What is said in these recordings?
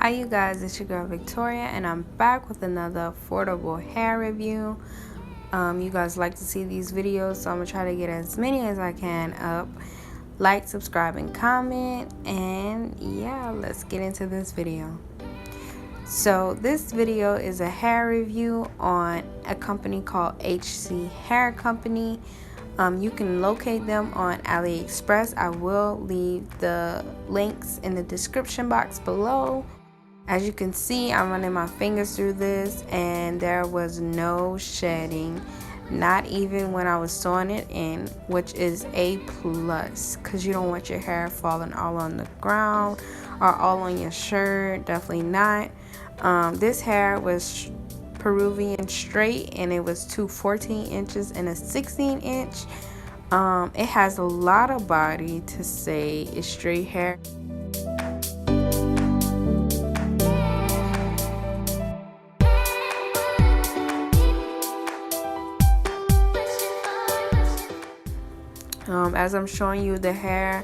Hi you guys, it's your girl Victoria and I'm back with another affordable hair review. You guys like to see these videos, so I'm going to try to get as many as I can up. Like, subscribe, and comment, and yeah, let's get into this video. So this video is a hair review on a company called HC Hair Company. You can locate them on Aliexpress. I will leave the links in the description box below. As you can see, I'm running my fingers through this and there was no shedding, not even when I was sewing it in, which is a plus because you don't want your hair falling all on the ground or all on your shirt. Definitely not. This hair was Peruvian straight and it was 14 inches and a 16 inch. It has a lot of body to say it's straight hair. As I'm showing you, the hair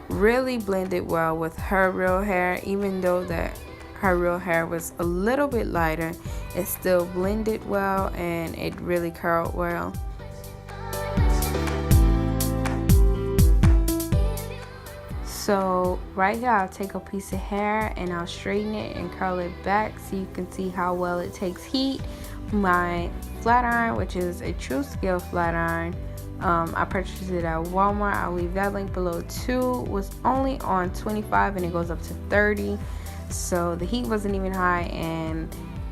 really blended well with her real hair. Even though that her real hair was a little bit lighter, it still blended well and it really curled well. So right here, I'll take a piece of hair and I'll straighten it and curl it back so you can see how well it takes heat. My flat iron, which is a true scale flat iron, I purchased it at Walmart. I'll leave that link below too. Was only on 25 and it goes up to 30, so the heat wasn't even high and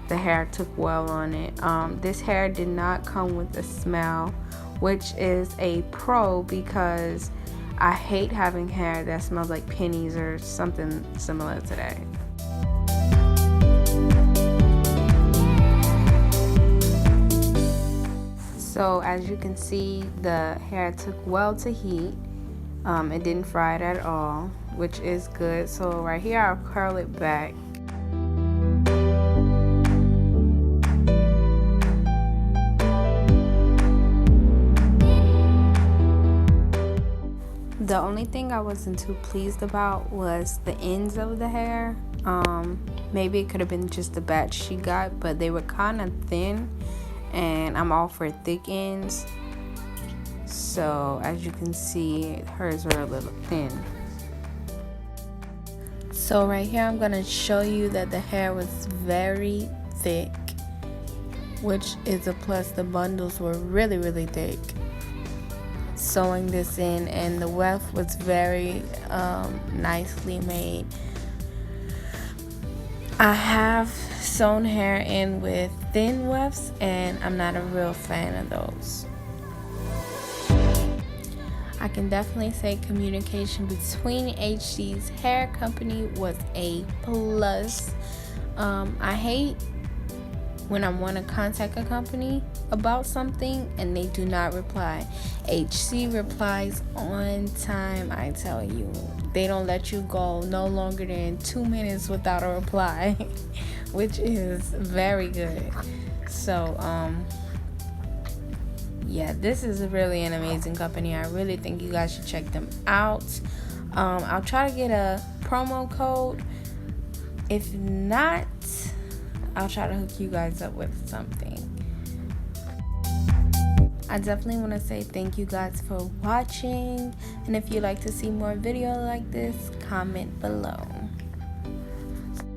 the hair took well on it. This hair did not come with a smell, which is a pro because I hate having hair that smells like pennies or something similar to that. So as you can see, the hair took well to heat. It didn't fry it at all, which is good. So right here, I'll curl it back. The only thing I wasn't too pleased about was the ends of the hair. Maybe it could have been just the batch she got, but they were kind of thin. And I'm all for thick ends, so as you can see, hers are a little thin. So right here, I'm gonna show you that the hair was very thick, which is a plus. The bundles were really thick. Sewing this in, and the weft was very nicely made. I have sewn hair in with thin wefts and I'm not a real fan of those. I can definitely say communication between HC's hair company was a plus. I hate when I want to contact a company about something and they do not reply. HC replies on time, I tell you. They don't let you go no longer than 2 minutes without a reply, which is very good. So yeah, this is really an amazing company. I really think you guys should check them out. I'll try to get a promo code. If not, I'll try to hook you guys up with something. I definitely want to say thank you guys for watching, and if you'd like to see more videos like this, comment below.